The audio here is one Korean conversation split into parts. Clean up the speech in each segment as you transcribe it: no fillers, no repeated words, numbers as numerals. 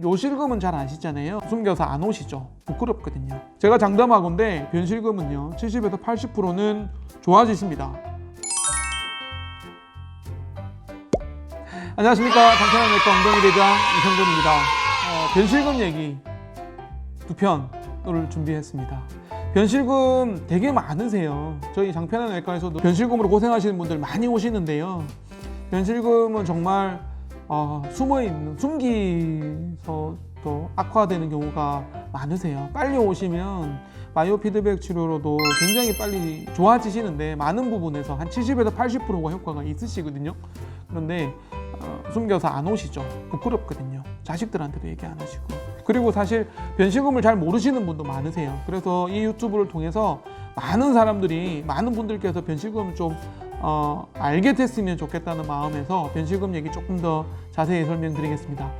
요실금은 잘 아시잖아요. 숨겨서 안 오시죠. 부끄럽거든요. 제가 장담하건대 변실금은요 70에서 80%는 좋아지십니다. 안녕하십니까. 장편한내과 엉덩이 대장 이성근입니다. 변실금 얘기 두 편을 준비했습니다. 변실금 되게 많으세요. 저희 장편한내과에서도 변실금으로 고생하시는 분들 많이 오시는데요. 변실금은 정말 숨어있는, 숨기서 또 악화되는 경우가 많으세요. 빨리 오시면 바이오 피드백 치료로도 굉장히 빨리 좋아지시는데 많은 부분에서 한 70에서 80%가 효과가 있으시거든요. 그런데 숨겨서 안 오시죠. 부끄럽거든요. 자식들한테도 얘기 안 하시고. 그리고 사실 변실금을 잘 모르시는 분도 많으세요. 그래서 이 유튜브를 통해서 많은 분들께서 변실금을 좀 알게 됐으면 좋겠다는 마음에서 변실금 얘기 조금 더 자세히 설명드리겠습니다.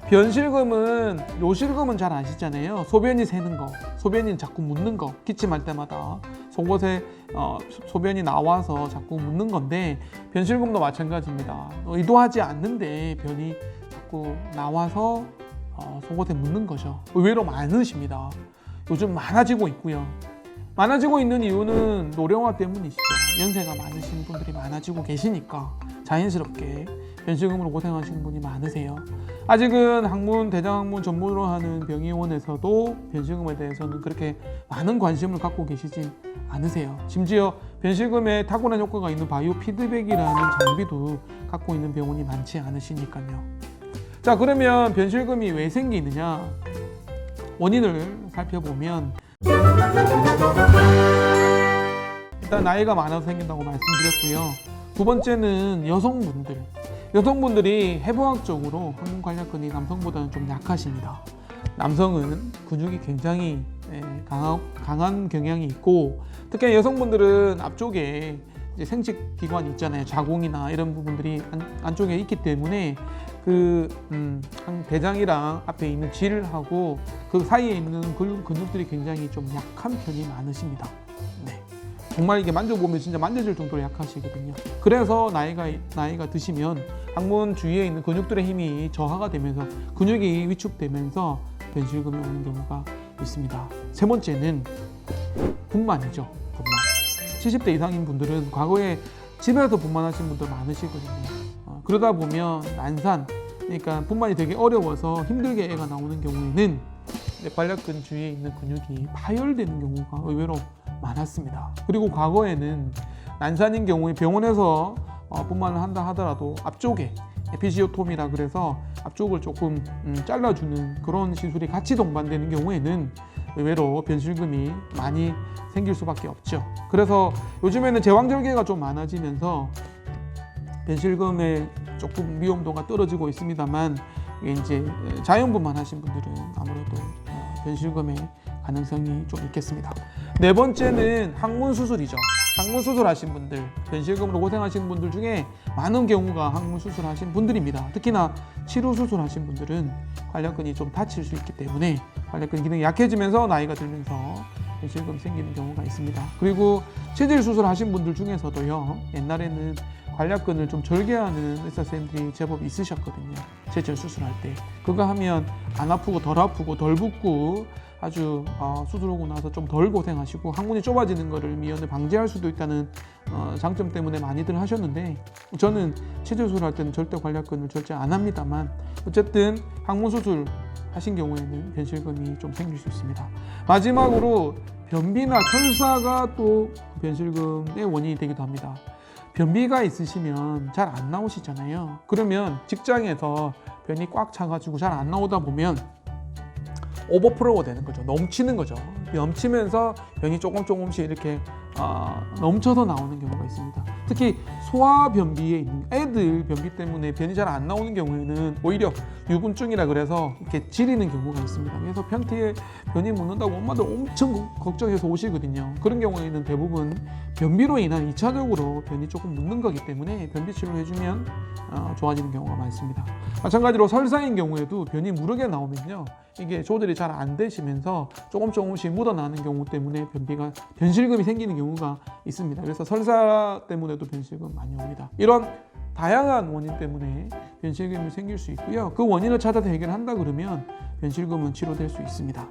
변실금은, 요실금은 잘 아시잖아요. 소변이 새는 거, 소변이 자꾸 묻는 거, 기침할 때마다 속옷에 소변이 나와서 자꾸 묻는 건데, 변실금도 마찬가지입니다. 의도하지 않는데 변이 자꾸 나와서 속옷에 묻는 거죠. 의외로 많으십니다. 요즘 많아지고 있고요. 많아지고 있는 이유는 노령화 때문이시죠. 연세가 많으신 분들이 많아지고 계시니까 자연스럽게 변실금으로 고생하시는 분이 많으세요. 아직은 항문, 대장학문 전문으로 하는 병의원에서도 변실금에 대해서는 그렇게 많은 관심을 갖고 계시지 않으세요. 심지어 변실금에 탁월한 효과가 있는 바이오 피드백이라는 장비도 갖고 있는 병원이 많지 않으시니까요. 자, 그러면 변실금이 왜 생기느냐? 원인을 살펴보면 일단 나이가 많아서 생긴다고 말씀드렸고요. 두 번째는 여성분들이 해부학적으로 항문관략근이 남성보다는 좀 약하십니다. 남성은 근육이 굉장히 강한 경향이 있고, 특히 여성분들은 앞쪽에 이제 생殖기관이 있잖아요. 자궁이나 이런 부분들이 안쪽에 있기 때문에 대장이랑 앞에 있는 질하고 그 사이에 있는 근육들이 굉장히 좀 약한 편이 많으십니다. 네. 정말 이게 만져보면 진짜 만져질 정도로 약하시거든요. 그래서 나이가 드시면 항문 주위에 있는 근육들의 힘이 저하가 되면서 근육이 위축되면서 변실금이 오는 경우가 있습니다. 세 번째는 분만이죠. 분만. 70대 이상인 분들은 과거에 집에서 분만하신 분들 많으시거든요. 그러다 보면 난산, 그러니까 분만이 되게 어려워서 힘들게 애가 나오는 경우에는 관략근 주위에 있는 근육이 파열되는 경우가 의외로 많았습니다. 그리고 과거에는 난산인 경우에 병원에서 분만을 한다 하더라도 앞쪽에 에피지오톰이라 그래서 앞쪽을 조금 잘라주는 그런 시술이 같이 동반되는 경우에는 의외로 변실금이 많이 생길 수밖에 없죠. 그래서 요즘에는 제왕절개가 좀 많아지면서 변실금의 조금 위험도가 떨어지고 있습니다만, 이제 자연분만 하신 분들은 아무래도 변실금의 가능성이 좀 있겠습니다. 네 번째는 항문 수술이죠. 항문 수술하신 분들, 변실금으로 고생하시는 분들 중에 많은 경우가 항문 수술하신 분들입니다. 특히나 치료 수술하신 분들은 관략근이 좀 다칠 수 있기 때문에 관략근 기능이 약해지면서 나이가 들면서 변실금이 생기는 경우가 있습니다. 그리고 체질 수술하신 분들 중에서도요, 옛날에는 관략근을 좀 절개하는 의사선생님들이 제법 있으셨거든요. 체질 수술할 때 그거 하면 안 아프고 덜 붓고 아주 수술하고 나서 좀 덜 고생하시고 항문이 좁아지는 것을 미연에 방지할 수도 있다는 장점 때문에 많이들 하셨는데, 저는 체질 수술할 때는 절대 관략근을 절제 안 합니다만, 어쨌든 항문 수술 하신 경우에는 변실금이 좀 생길 수 있습니다. 마지막으로 변비나 설사가 또 변실금의 원인이 되기도 합니다. 변비가 있으시면 잘 안 나오시잖아요. 그러면 직장에서 변이 꽉 차가지고 잘 안 나오다 보면 오버플로우가 되는 거죠. 넘치는 거죠. 넘치면서 변이 조금씩 이렇게 넘쳐서 나오는 경우가 있습니다. 특히 소아변비에 있는 애들 변비 때문에 변이 잘 안 나오는 경우에는 오히려 유분증이라 그래서 이렇게 지리는 경우가 있습니다. 그래서 변티에 변이 묻는다고 엄마들 엄청 걱정해서 오시거든요. 그런 경우에는 대부분 변비로 인한 2차적으로 변이 조금 묻는 거기 때문에 변비 치료해주면 좋아지는 경우가 많습니다. 마찬가지로 설사인 경우에도 변이 무르게 나오면요, 이게 조절이 잘 안 되시면서 조금씩 묻어나는 경우 때문에 변실금이 생기는 경우가 있습니다. 그래서 설사 때문에도 변실금 많이 옵니다. 이런 다양한 원인 때문에 변실금이 생길 수 있고요. 그 원인을 찾아서 해결한다 그러면 변실금은 치료될 수 있습니다.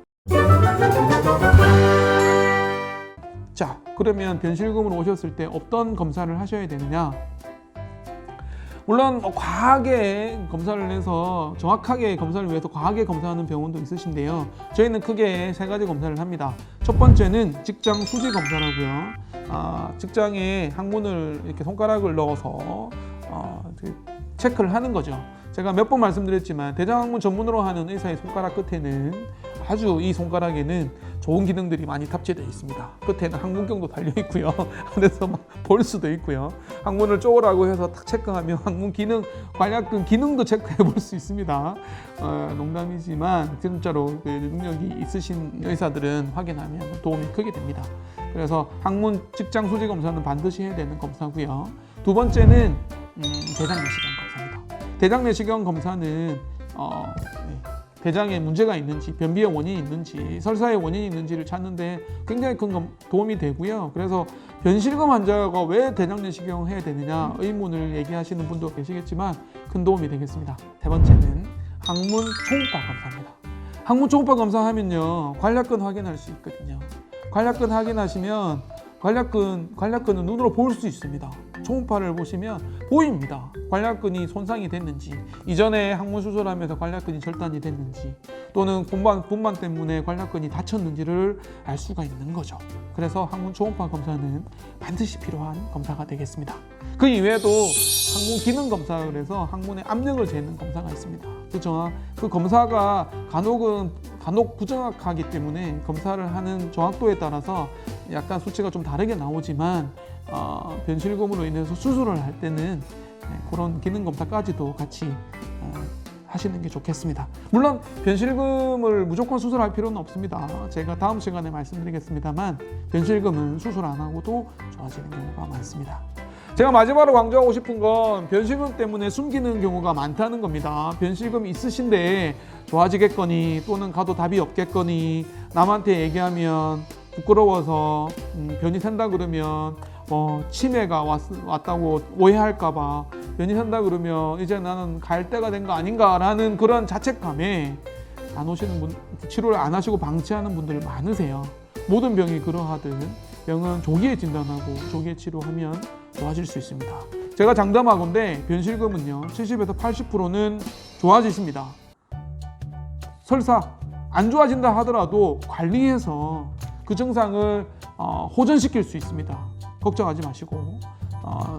자, 그러면 변실금으로 오셨을 때 어떤 검사를 하셔야 되느냐? 물론 과하게 검사를 해서 정확하게 검사를 위해서 과하게 검사하는 병원도 있으신데요. 저희는 크게 3가지 검사를 합니다. 첫 번째는 직장 수지 검사라고요. 직장에 항문을 이렇게 손가락을 넣어서 체크를 하는 거죠. 제가 몇 번 말씀드렸지만 대장항문 전문으로 하는 의사의 손가락 끝에는 아주 이 손가락에는 좋은 기능들이 많이 탑재되어 있습니다. 끝에는 항문경도 달려 있고요. 안에서 막 볼 수도 있고요. 항문을 쪼으라고 해서 탁 체크하면 항문 기능, 관략근 기능도 체크해 볼 수 있습니다. 농담이지만 진짜로 그 능력이 있으신 의사들은 확인하면 도움이 크게 됩니다. 그래서 항문 직장 수지 검사는 반드시 해야 되는 검사고요. 두 번째는 대장 내시경 검사입니다. 대장 내시경 검사는 대장에 문제가 있는지, 변비의 원인이 있는지, 설사의 원인이 있는지를 찾는데 굉장히 큰 도움이 되고요. 그래서 변실금 환자가 왜 대장 내시경을 해야 되느냐 의문을 얘기하시는 분도 계시겠지만 큰 도움이 되겠습니다. 세 번째는 항문 초음파 검사입니다. 항문 초음파 검사하면요, 관략근 확인할 수 있거든요. 관략근 확인하시면 관략근은 눈으로 볼 수 있습니다. 초음파를 보시면 보입니다. 관략근이 손상이 됐는지, 이전에 항문 수술하면서 관략근이 절단이 됐는지, 또는 분만 때문에 관략근이 다쳤는지를 알 수가 있는 거죠. 그래서 항문 초음파 검사는 반드시 필요한 검사가 되겠습니다. 그 이외에도 항문 기능 검사, 그래서 항문의 압력을 재는 검사가 있습니다. 그 검사가 간혹 부정확하기 때문에 검사를 하는 정확도에 따라서 약간 수치가 좀 다르게 나오지만 변실금으로 인해서 수술을 할 때는 그런 기능 검사까지도 같이 하시는 게 좋겠습니다. 물론 변실금을 무조건 수술할 필요는 없습니다. 제가 다음 시간에 말씀드리겠습니다만 변실금은 수술 안 하고도 좋아지는 경우가 많습니다. 제가 마지막으로 강조하고 싶은 건 변실금 때문에 숨기는 경우가 많다는 겁니다. 변실금이 있으신데 좋아지겠거니 또는 가도 답이 없겠거니 남한테 얘기하면 부끄러워서 변이 산다 그러면 치매가 왔다고 오해할까봐 변이 산다 그러면 이제 나는 갈 때가 된 거 아닌가라는 그런 자책감에 안 오시는 분, 치료를 안 하시고 방치하는 분들 많으세요. 모든 병이 그러하듯 병은 조기에 진단하고 조기에 치료하면 좋아질 수 있습니다. 제가 장담하건대 변실금은요 70에서 80%는 좋아지십니다. 설사 안 좋아진다 하더라도 관리해서 그 증상을 호전시킬 수 있습니다. 걱정하지 마시고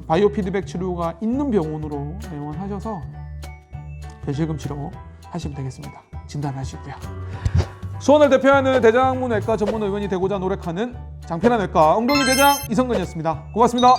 바이오 피드백 치료가 있는 병원으로 내원하셔서 변실금 치료 하시면 되겠습니다. 진단하시고요. 수원을 대표하는 대장항문외과 전문 의원이 되고자 노력하는 장편한 외과 엉덩이 대장 이성근이었습니다. 고맙습니다.